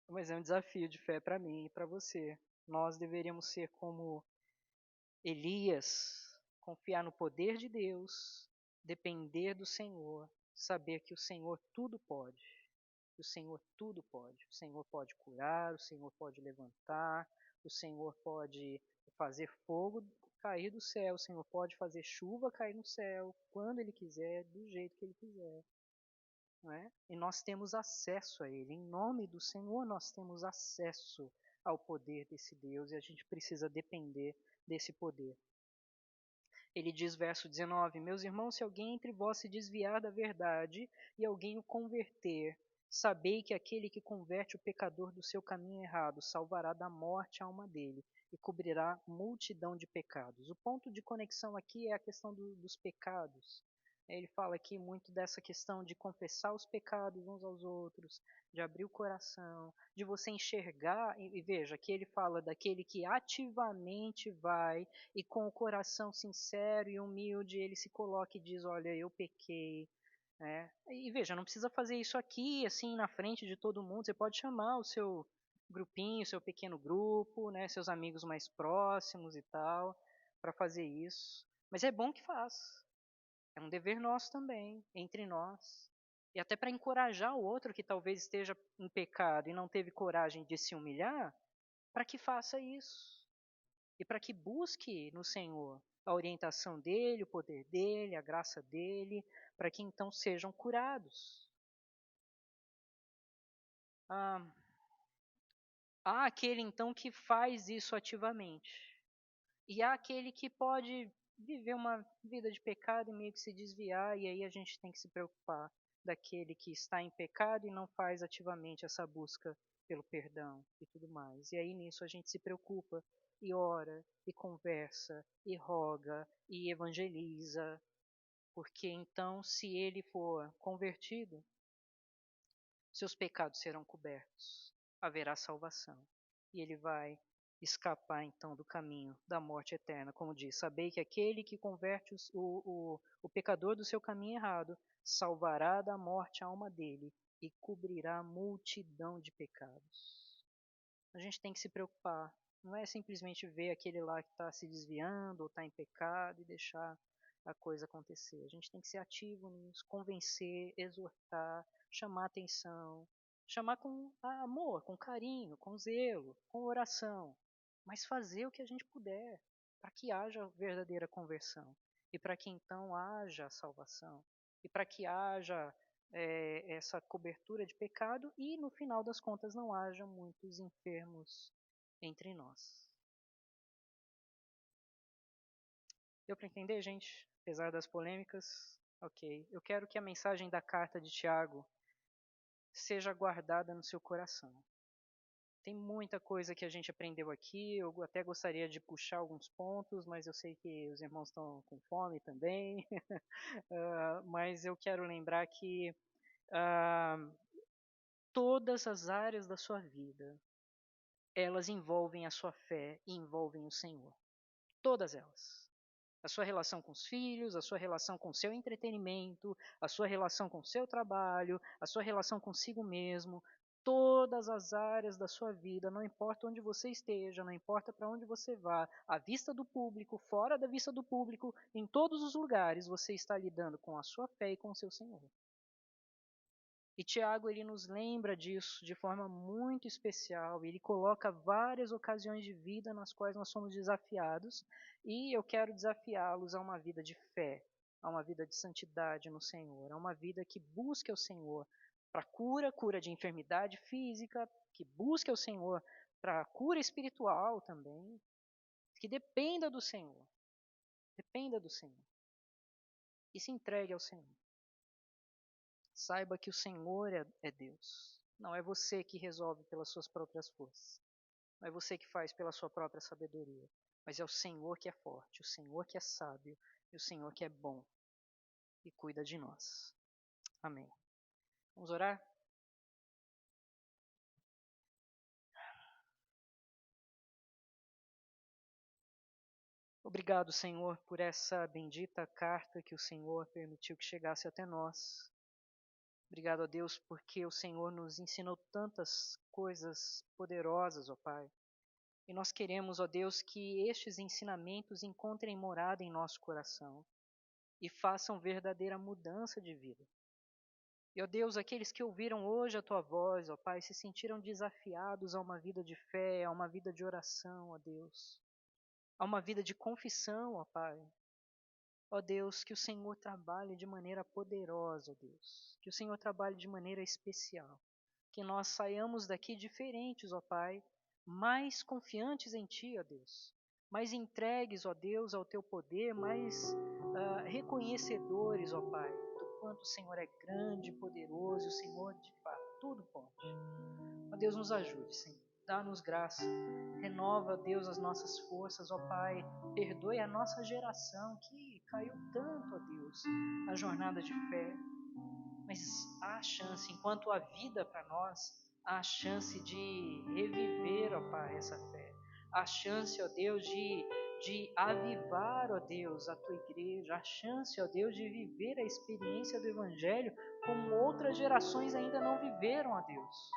Mas é um desafio de fé para mim e para você. Nós deveríamos ser como Elias, confiar no poder de Deus, depender do Senhor, saber que o Senhor tudo pode. O Senhor tudo pode. O Senhor pode curar, o Senhor pode levantar, o Senhor pode fazer fogo cair do céu, o Senhor pode fazer chuva cair no céu, quando Ele quiser, do jeito que Ele quiser. Não é? E nós temos acesso a Ele. Em nome do Senhor, nós temos acesso ao poder desse Deus e a gente precisa depender desse poder. Ele diz, verso 19: Meus irmãos, se alguém entre vós se desviar da verdade e alguém o converter, sabei que aquele que converte o pecador do seu caminho errado salvará da morte a alma dele e cobrirá multidão de pecados. O ponto de conexão aqui é a questão dos pecados. Ele fala aqui muito dessa questão de confessar os pecados uns aos outros, de abrir o coração, de você enxergar, e veja, aqui ele fala daquele que ativamente vai e com o coração sincero e humilde ele se coloca e diz, olha, eu pequei. Né? E veja, não precisa fazer isso aqui, assim, na frente de todo mundo, você pode chamar o seu grupinho, seu pequeno grupo, né, seus amigos mais próximos e tal, para fazer isso. Mas é bom que faça. É um dever nosso também, entre nós. E até para encorajar o outro que talvez esteja em pecado e não teve coragem de se humilhar, para que faça isso. E para que busque no Senhor a orientação dele, o poder dele, a graça dele, para que então sejam curados. Ah, há aquele então que faz isso ativamente. E há aquele que pode viver uma vida de pecado e meio que se desviar, e aí a gente tem que se preocupar daquele que está em pecado e não faz ativamente essa busca pelo perdão e tudo mais. E aí nisso a gente se preocupa e ora e conversa e roga e evangeliza, porque então se ele for convertido, seus pecados serão cobertos, haverá salvação. E ele vai escapar então do caminho da morte eterna. Como diz, sabei que aquele que converte o pecador do seu caminho errado salvará da morte a alma dele e cobrirá multidão de pecados. A gente tem que se preocupar. Não é simplesmente ver aquele lá que está se desviando ou está em pecado e deixar a coisa acontecer. A gente tem que ser ativo nisso, convencer, exortar, chamar atenção, chamar com amor, com carinho, com zelo, com oração, mas fazer o que a gente puder para que haja verdadeira conversão e para que então haja salvação e para que haja essa cobertura de pecado e no final das contas não haja muitos enfermos entre nós. Deu para entender, gente? Apesar das polêmicas? Ok. Eu quero que a mensagem da carta de Tiago seja guardada no seu coração. Tem muita coisa que a gente aprendeu aqui, eu até gostaria de puxar alguns pontos, mas eu sei que os irmãos estão com fome também. Mas eu quero lembrar que uh, todas as áreas da sua vida, elas envolvem a sua fé e envolvem o Senhor. Todas elas. A sua relação com os filhos, a sua relação com o seu entretenimento, a sua relação com o seu trabalho, a sua relação consigo mesmo, todas as áreas da sua vida, não importa onde você esteja, não importa para onde você vá, à vista do público, fora da vista do público, em todos os lugares você está lidando com a sua fé e com o seu Senhor. E Tiago, ele nos lembra disso de forma muito especial. Ele coloca várias ocasiões de vida nas quais nós somos desafiados. E eu quero desafiá-los a uma vida de fé, a uma vida de santidade no Senhor, a uma vida que busque o Senhor para cura de enfermidade física, que busque o Senhor para cura espiritual também, que dependa do Senhor. Dependa do Senhor. E se entregue ao Senhor. Saiba que o Senhor é Deus. Não é você que resolve pelas suas próprias forças. Não é você que faz pela sua própria sabedoria. Mas é o Senhor que é forte, o Senhor que é sábio e o Senhor que é bom e cuida de nós. Amém. Vamos orar? Obrigado, Senhor, por essa bendita carta que o Senhor permitiu que chegasse até nós. Obrigado a Deus porque o Senhor nos ensinou tantas coisas poderosas, ó Pai. E nós queremos, ó Deus, que estes ensinamentos encontrem morada em nosso coração e façam verdadeira mudança de vida. E, ó Deus, aqueles que ouviram hoje a Tua voz, ó Pai, se sentiram desafiados a uma vida de fé, a uma vida de oração, ó Deus, a uma vida de confissão, ó Pai. Ó Deus, que o Senhor trabalhe de maneira poderosa, ó Deus, que o Senhor trabalhe de maneira especial, que nós saiamos daqui diferentes, ó Pai, mais confiantes em Ti, ó Deus, mais entregues, ó Deus, ao Teu poder, mais reconhecedores, ó Pai, do quanto o Senhor é grande, poderoso, e o Senhor, de fato, tudo pode. Ó Deus, nos ajude, Senhor, dá-nos graça, renova, Deus, as nossas forças, ó Pai, perdoe a nossa geração que caiu tanto, ó Deus, na jornada de fé, mas há a chance, enquanto há vida para nós, há a chance de reviver, ó Pai, essa fé. Há a chance, ó Deus, de avivar, ó Deus, a Tua igreja. Há a chance, ó Deus, de viver a experiência do Evangelho como outras gerações ainda não viveram, ó Deus.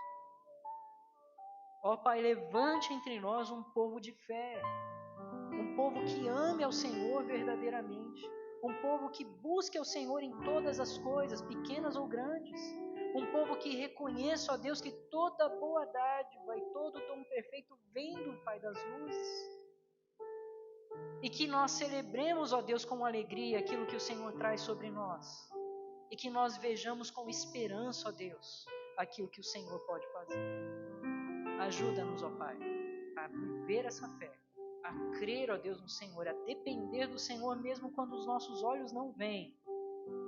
Ó Pai, levante entre nós um povo de fé, um povo que ame ao Senhor verdadeiramente, um povo que busque ao Senhor em todas as coisas, pequenas ou grandes, um povo que reconheça, ó Deus, que toda boa dádiva e todo dom perfeito vem do Pai das luzes, e que nós celebremos, ó Deus, com alegria aquilo que o Senhor traz sobre nós, e que nós vejamos com esperança, ó Deus, aquilo que o Senhor pode fazer. Ajuda-nos, ó Pai, a viver essa fé, a crer, ó Deus, no Senhor, a depender do Senhor mesmo quando os nossos olhos não veem,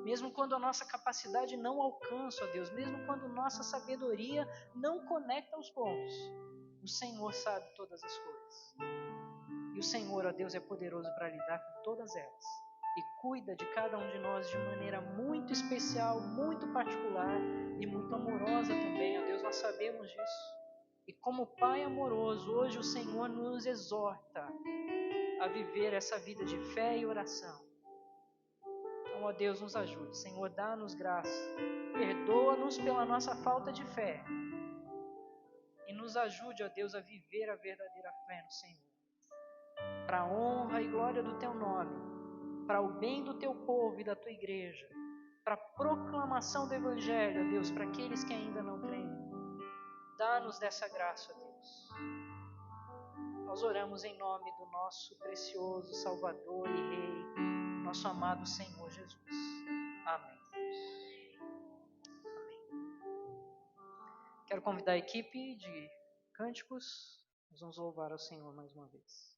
mesmo quando a nossa capacidade não alcança, ó Deus, mesmo quando nossa sabedoria não conecta os pontos. O Senhor sabe todas as coisas. E o Senhor, ó Deus, é poderoso para lidar com todas elas. E cuida de cada um de nós de maneira muito especial, muito particular e muito amorosa também, ó Deus, nós sabemos disso. E como Pai amoroso, hoje o Senhor nos exorta a viver essa vida de fé e oração. Então, ó Deus, nos ajude. Senhor, dá-nos graça. Perdoa-nos pela nossa falta de fé. E nos ajude, ó Deus, a viver a verdadeira fé no Senhor. Para a honra e glória do Teu nome. Para o bem do Teu povo e da Tua igreja. Para a proclamação do Evangelho, ó Deus, para aqueles que ainda não creem. Dá-nos dessa graça, ó Deus. Nós oramos em nome do nosso precioso Salvador e Rei, nosso amado Senhor Jesus. Amém. Quero convidar a equipe de cânticos. Nós vamos louvar ao Senhor mais uma vez.